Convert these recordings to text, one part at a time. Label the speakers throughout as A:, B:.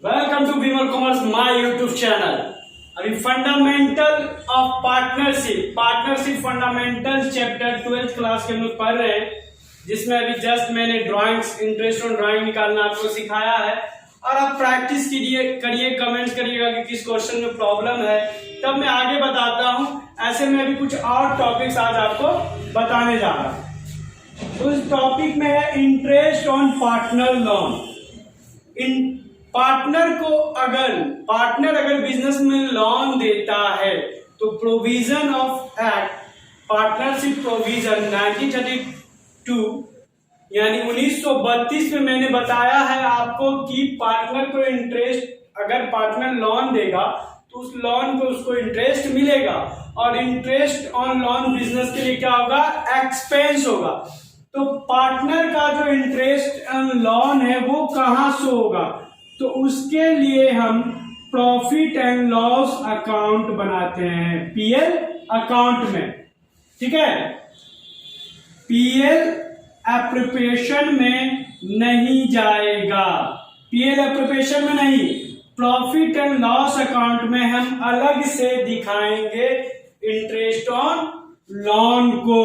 A: Welcome to Vimal commerce my YouTube channel. अभी fundamental of partnership fundamental chapter 12th class के हम लोग पढ़ रहे हैं, जिसमें अभी जस्ट मैंने ड्राइंग्स इंटरेस्ट ऑन ड्राइंग निकालना आपको सिखाया है। और आप प्रैक्टिस करिए, कमेंट्स करिएगा कि किस क्वेश्चन में प्रॉब्लम है, तब मैं आगे बताता हूँ। ऐसे में अभी कुछ और टॉपिक्स आज आपको बताने जा रहा हूँ। उस टॉपिक में है interest on partner loan. Partner अगर बिजनेस में लोन देता है तो provision of act partnership provision 1932 यानी 1932 में मैंने बताया है आपको कि पार्टनर को इंटरेस्ट, अगर पार्टनर लोन देगा तो उस लोन को उसको इंटरेस्ट मिलेगा, और इंटरेस्ट ऑन लोन बिजनेस के लिए क्या होगा, एक्सपेंस होगा। तो पार्टनर का जो इंटरेस्ट ऑन लोन है वो कहां से होगा, तो उसके लिए हम प्रॉफिट एंड लॉस अकाउंट बनाते हैं पीएल अकाउंट में। ठीक है, पीएल एप्रोप्रिएशन में नहीं जाएगा, पीएल एप्रोप्रिएशन में नहीं, प्रॉफिट एंड लॉस अकाउंट में हम अलग से दिखाएंगे इंटरेस्ट ऑन लोन को।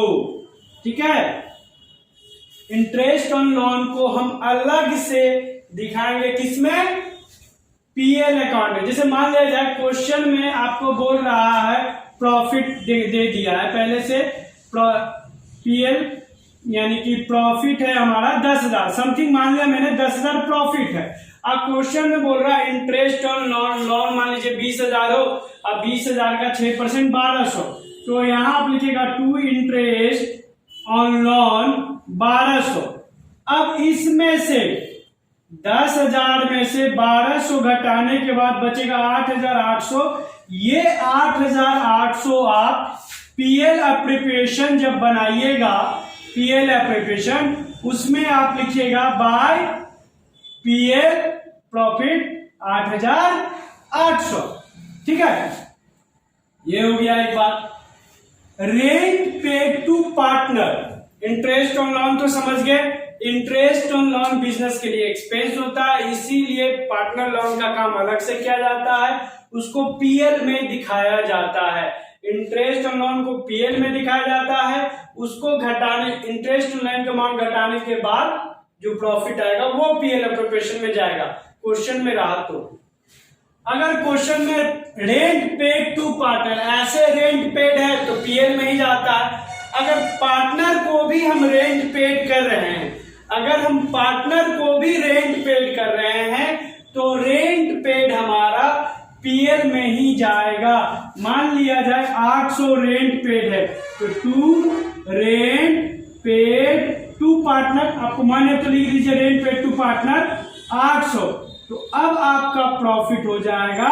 A: ठीक है, इंटरेस्ट ऑन लोन को हम अलग से दिखाएंगे, किसमें, पीएल अकाउंट में। जैसे मान लिया जाए क्वेश्चन में आपको बोल रहा है प्रॉफिट दे दिया है पहले से, पीएल यानी कि प्रॉफिट है हमारा 10,000 समथिंग, मान लिया मैंने 10,000 प्रॉफिट है। अब क्वेश्चन में बोल रहा है इंटरेस्ट ऑन लोन मान लीजिए 20,000 हो, अब 20,000 का 6% 1200, तो यहां आप लिखिएगा टू इंटरेस्ट ऑन लोन 1200। अब इसमें से 10,000 में से 1200 घटाने के बाद बचेगा 8,800। ये 8,800 आप पीएल एप्रोप्रिएशन जब बनाइएगा, पीएल एप्रोप्रिएशन, उसमें आप लिखिएगा बाय पीएल प्रॉफिट 8,800। ठीक है, ये हो गया एक बात। Rent paid to partner, interest on loan तो समझ गए, इंटरेस्ट ऑन लोन बिजनेस के लिए एक्सपेंस होता है, इसीलिए पार्टनर लोन का काम अलग से किया जाता है, उसको पीएल में दिखाया जाता है। इंटरेस्ट ऑन लोन को पीएल में दिखाया जाता है, उसको घटाने, इंटरेस्ट ऑन लोन का अमाउंट घटाने के बाद जो प्रॉफिट आएगा वो पीएल एप्रोप्रिएशन में जाएगा। क्वेश्चन में रहा तो, अगर क्वेश्चन में रेंट पेड टू पार्टनर, ऐसे रेंट पेड है तो पीएल में ही जाता है। अगर पार्टनर को भी हम रेंट पेड कर रहे हैं, अगर हम पार्टनर को भी रेंट पेड कर रहे हैं तो रेंट पेड हमारा पीएल में ही जाएगा। मान लिया जाए 800 रेंट पेड है तो to rent paid to partner, आपको माने तो लिख लीजिए रेंट पेड टू पार्टनर 800। तो अब आपका प्रॉफिट हो जाएगा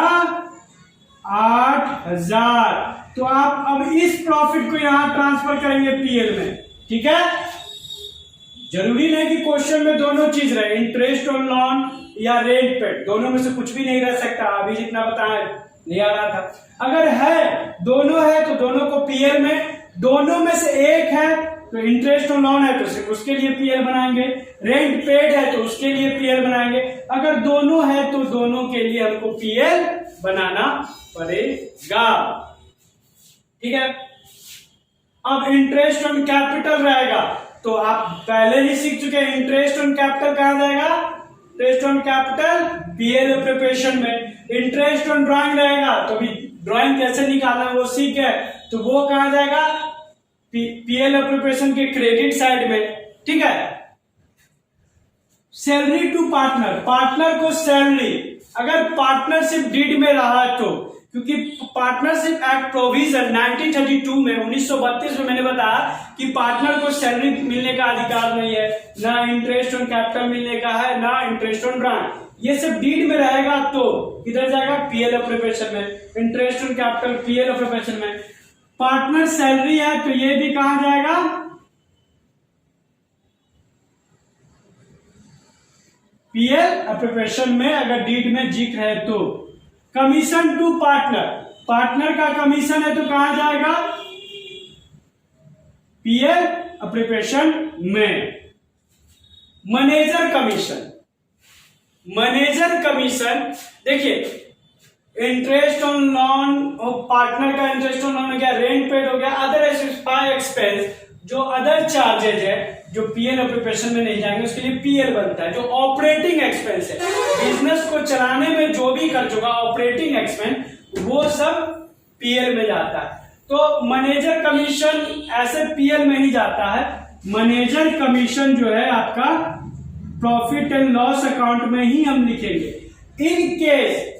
A: 8,000। तो आप अब इस प्रॉफिट को यहां ट्रांसफर करेंगे पीएल में। ठीक है, जरूरी नहीं कि क्वेश्चन में दोनों चीज रहे, इंटरेस्ट ऑन लोन या रेंट पेड, दोनों में से कुछ भी नहीं रह सकता। अभी जितना बताया नहीं आ रहा था, अगर है दोनों है तो दोनों को पीएल में, दोनों में से एक है तो इंटरेस्ट ऑन लोन है तो सिर्फ उसके लिए पीएल बनाएंगे, रेंट पेड है तो उसके लिए पीएल बनाएंगे, अगर दोनों है तो दोनों के लिए हमको पीएल बनाना पड़ेगा। ठीक है, अब इंटरेस्ट ऑन कैपिटल रहेगा तो आप पहले ही सीख चुके हैं, इंटरेस्ट ऑन कैपिटल कहां जाएगा, interest on capital PL appropriation में। इंटरेस्ट ऑन ड्राइंग रहेगा तो अभी ड्राइंग कैसे निकालना वो सीख है, तो वो कहां जाएगा, पीएल एप्रोप्रिएशन के क्रेडिट साइड में। ठीक है, सैलरी टू पार्टनर, पार्टनर को सैलरी, अगर पार्टनरशिप डीड में रहा तो, क्योंकि पार्टनरशिप एक्ट प्रोविजन 1932 में 1932 में मैंने बताया कि पार्टनर को सैलरी मिलने का अधिकार नहीं है, ना इंटरेस्ट ऑन कैपिटल मिलने का है, ना इंटरेस्ट ऑन ग्रांट, ये सब डीड में रहेगा तो किधर जाएगा, पीएल एप्रोप्रिएशन में। Interest on capital PL appropriation में, पार्टनर सैलरी है तो ये भी कहां जाएगा, पीएल एप्रोप्रिएशन में, अगर डीड में जिक्र है तो। कमीशन टू पार्टनर, पार्टनर का कमीशन है तो कहां जाएगा, पीएल एप्रोप्रिएशन में। मैनेजर कमीशन, मैनेजर कमीशन, देखिए इंटरेस्ट ऑन लोन, पार्टनर का इंटरेस्ट ऑन लोन हो गया, रेंट पेड हो गया, अदर एक्सपेंस, जो अदर चार्जेज है जो पीएल और प्रिपरेशन में नहीं जाएंगे उसके लिए पीएल बनता है। जो ऑपरेटिंग एक्सपेंस है, बिजनेस को चलाने में जो भी खर्च होगा ऑपरेटिंग एक्सपेंस, वो सब पीएल में जाता है। तो मैनेजर कमीशन ऐसे पीएल में ही जाता है। मैनेजर कमीशन जो है आपका प्रॉफिट एंड लॉस अकाउंट में ही हम लिखेंगे। इन केस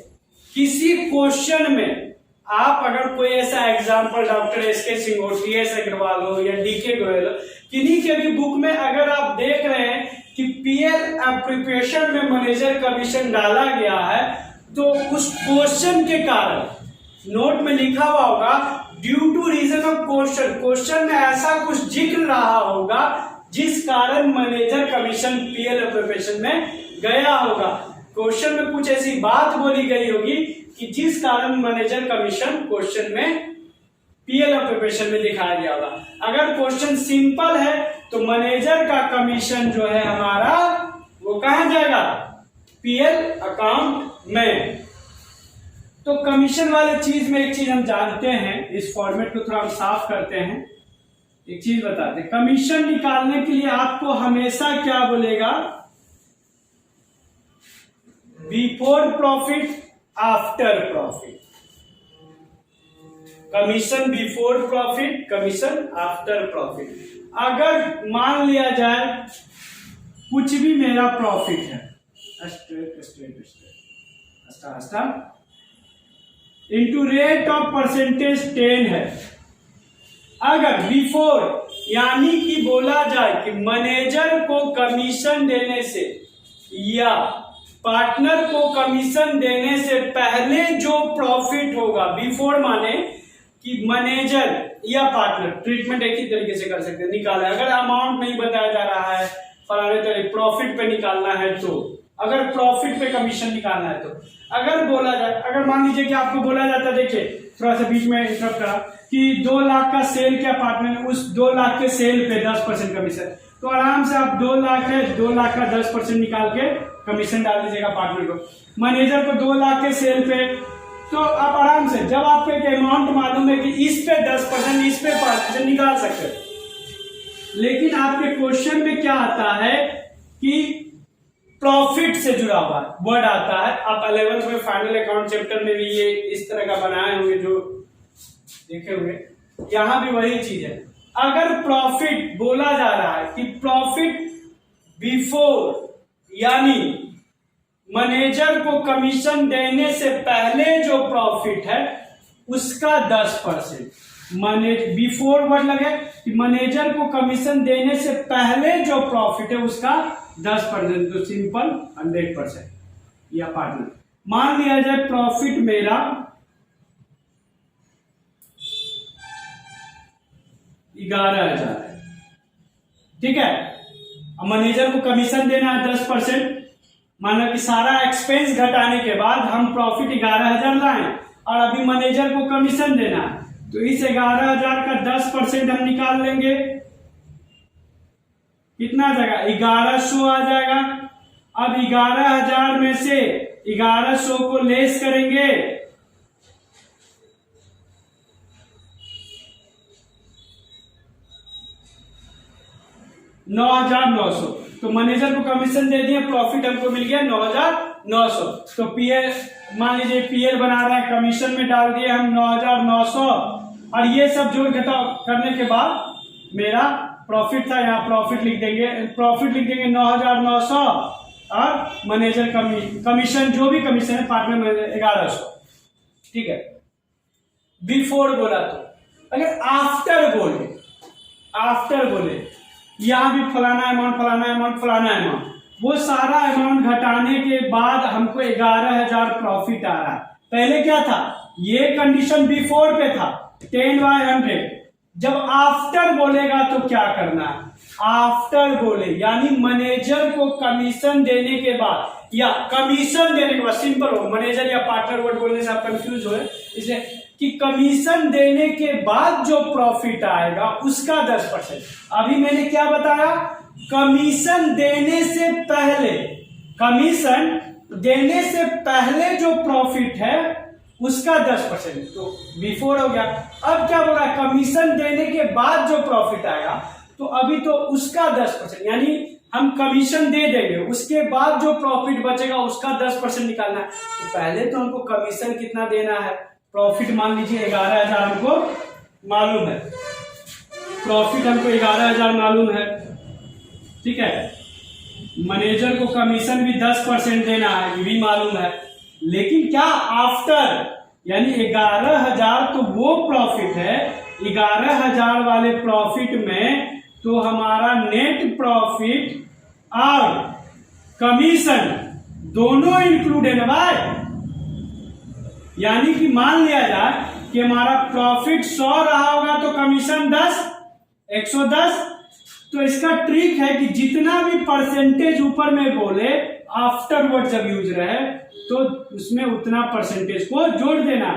A: किसी क्वेश्चन में आप अगर कोई ऐसा example doctor S K. Singoti, S. Agarwal हो या डी.के. गोयल हो, किन्हीं के भी बुक में अगर आप देख रहे हैं कि पीएल एप्लीकेशन में मैनेजर कमीशन डाला गया है, तो उस क्वेश्चन के कारण नोट में लिखा हुआ होगा due to reason of question, question में ऐसा कुछ जिक्र रहा होगा जिस कारण मैनेजर कमीशन पीएल एप्लीकेशन में गया होगा। क्वेश्चन में कुछ ऐसी बात बोली गई होगी कि जिस कारण मैनेजर कमीशन क्वेश्चन में पीएल प्रिपरेशन में दिखाया गया होगा। अगर क्वेश्चन सिंपल है तो मैनेजर का कमीशन जो है हमारा वो कहां जाएगा, पीएल अकाउंट में। तो कमीशन वाले चीज में एक चीज हम जानते हैं, इस फॉर्मेट को थोड़ा हम साफ करते हैं। एक चीज बताते हैं, कमीशन निकालने के लिए आपको हमेशा क्या बोलेगा, before profit after profit. Commission before profit, commission after profit. अगर मान लिया जाए कुछ भी मेरा प्रॉफिट है, इंटू रेट ऑफ परसेंटेज 10 है। अगर बिफोर यानी कि बोला जाए कि मैनेजर को कमीशन देने से या पार्टनर को कमीशन देने से पहले जो प्रॉफिट होगा, बिफोर माने कि मैनेजर या पार्टनर, ट्रीटमेंट एक ही तरीके से कर सकते हैं, निकाला। अगर अमाउंट नहीं बताया जा रहा है फलाने तरीके प्रॉफिट पे निकालना है, तो अगर प्रॉफिट पे कमीशन निकालना है तो अगर बोला जाए, अगर मान लीजिए कि आपको बोला जाता, देखिए थोड़ा सा बीच में इंटरप्ट करा कि 2 लाख का सेल किया पार्टनर ने, उस 2 लाख के सेल पे 10% कमीशन, तो आराम से आप 2 लाख है, 2 लाख का 10% निकाल के कमीशन डाल दीजिएगा पार्टनर को। मैनेजर को 2 लाख के सेल पे, तो आप आराम से जब आपको एक अमाउंट मालूम है कि इस पे 10%, इस पे 5% निकाल सकते हैं। लेकिन आपके क्वेश्चन में क्या आता है कि प्रॉफिट से जुड़ा हुआ वर्ड आता है। आप 11th में फाइनल अकाउंट चैप्टर में भी ये इस तरह का बनाए होंगे जो देखे हुए, यहां भी वही चीज है। अगर प्रॉफिट बोला जा रहा है कि प्रॉफिट बिफोर यानी मैनेजर को कमीशन देने से पहले जो प्रॉफिट है उसका 10%, बिफोर वर्ड लगे कि मैनेजर को कमीशन देने से पहले जो प्रॉफिट है उसका 10%, तो सिंपल 100% या पार्टनर। मान लिया जाए प्रॉफिट मेरा 11,000 है, ठीक है। अब मैनेजर को कमीशन देना है 10%, माना कि सारा एक्सपेंस घटाने के बाद हम प्रॉफिट 11,000 लाए और अभी मैनेजर को कमीशन देना है, तो इस 11,000 का 10% हम निकाल लेंगे, कितना आ जाएगा, 1100 आ जाएगा। अब 11,000 में से 1100 को लेस करेंगे, $9,900, तो मैनेजर को कमीशन दे दिया, प्रॉफिट हमको मिल गया 9,900। तो पीएल मान लीजिए पीएल बना रहे हैं, कमीशन में डाल दिए हम 9,900 और ये सब जोड़ घटाव करने के बाद मेरा प्रॉफिट था, यहाँ प्रॉफिट लिख देंगे, 9,900 और मैनेजर कमीशन जो भी कमीशन है पार्टनर में 1,100, ठीक है। बिफोर बोला तो अगर आफ्टर बोले यहां भी फलाना अमाउंट, वो सारा अमाउंट घटाने के बाद हमको 11,000 प्रॉफिट आ रहा है। पहले क्या था, ये कंडीशन बिफोर पे था 10/100। जब आफ्टर बोलेगा तो क्या करना है, आफ्टर बोले यानी मैनेजर को कमीशन देने के बाद या कमीशन देने के बाद, सिंपल हो, मैनेजर या पार्टनर वर्ड बोलने से आप कंफ्यूज हो, इसलिए कि कमीशन देने के बाद जो प्रॉफिट आएगा उसका 10%। अभी मैंने क्या बताया, कमीशन देने से पहले, कमीशन देने से पहले जो प्रॉफिट है उसका 10%, तो बिफोर हो गया। अब क्या बोल रहा है, कमीशन देने के बाद जो प्रॉफिट आएगा तो अभी तो उसका 10%, यानी हम कमीशन दे देंगे, उसके बाद जो प्रॉफिट बचेगा उसका 10% निकालना है। तो पहले तो हमको कमीशन कितना देना है, प्रॉफिट मान लीजिए 11,000 हमको मालूम है, प्रॉफिट हमको 11,000 मालूम है, ठीक है। मैनेजर को कमीशन भी 10% देना है, ये भी मालूम है। लेकिन क्या आफ्टर, यानी 11,000 तो वो प्रॉफिट है, 11,000 वाले प्रॉफिट में तो हमारा नेट प्रॉफिट और कमीशन दोनों इंक्लूड है ना भाई। यानी कि मान लिया जाए कि हमारा प्रॉफिट 100 रहा होगा तो कमीशन 10, 110। तो इसका ट्रिक है कि जितना भी परसेंटेज ऊपर में बोले आफ्टरवर्ड जब यूज रहे तो उसमें उतना परसेंटेज को जोड़ देना।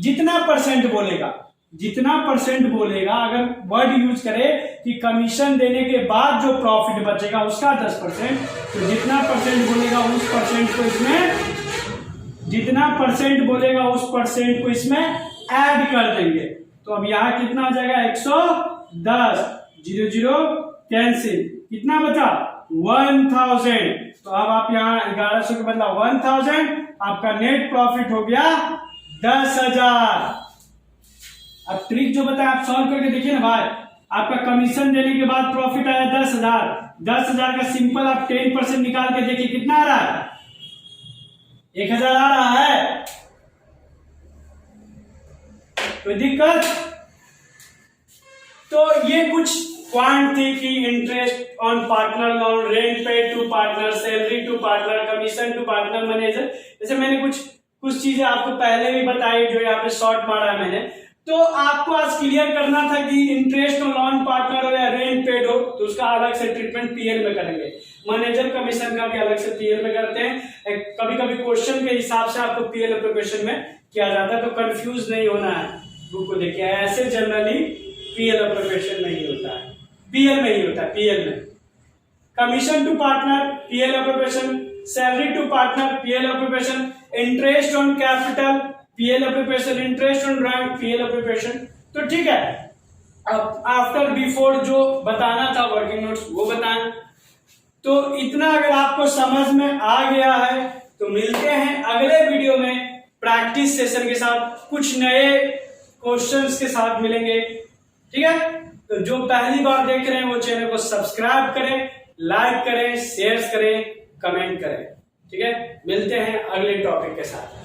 A: जितना परसेंट बोलेगा अगर वर्ड यूज करे कि कमीशन देने के बाद जो प्रॉफिट बचेगा उसका 10%, तो जितना परसेंट बोलेगा उस परसेंट को इसमें, जितना परसेंट बोलेगा उस परसेंट को इसमें ऐड कर देंगे। तो अब यहाँ कितना हो जाएगा, 110, 0 कैंसिल, कितना बचा 1000। तो अब आप यहाँ 1100 के बदला 1000, आपका नेट प्रॉफिट हो गया 10,000। अब ट्रिक जो बताया आप सॉल्व करके देखिए ना भाई, आपका कमीशन देने के बाद प्रॉफिट आया 10,000, 10,000 का सिंपल आप 10% निकाल के देखिए कितना आ रहा है, 1,000 आ रहा है। कोई दिक्कत? तो ये कुछ पॉइंट थी कि interest on partner loan, rent paid to partner, salary to partner, commission to partner manager. जैसे मैंने कुछ चीजें आपको पहले भी बताई जो यहाँ पे शॉर्ट मारा है मैंने। तो आपको आज क्लियर करना था कि इंटरेस्ट ऑन लोन पार्टनर हो या रेंट पेड हो तो उसका अलग से ट्रीटमेंट पीएल में करेंगे, मैनेजर कमीशन का भी अलग से पीएल में करते हैं। कभी कभी क्वेश्चन के हिसाब से आपको पीएल एप्लीकेशन में किया जाता है, तो कंफ्यूज नहीं होना है, बुक को देखिए। ऐसे जनरली पीएल एप्लीकेशन नहीं होता है, पीएल में ही होता है, पीएल में। Commission to partner PL application, salary to partner PL application, interest on capital PL application, interest on rank PL application. तो ठीक है, अब आफ्टर बिफोर जो बताना था वर्किंग नोट्स वो बताएं। तो इतना अगर आपको समझ में आ गया है तो मिलते हैं अगले वीडियो में प्रैक्टिस सेशन के साथ, कुछ नए क्वेश्चंस के साथ मिलेंगे, ठीक है। तो जो पहली बार देख रहे हैं वो चैनल को सब्सक्राइब करें, लाइक करें, शेयर करें, कमेंट करें, ठीक है। मिलते हैं अगले टॉपिक के साथ।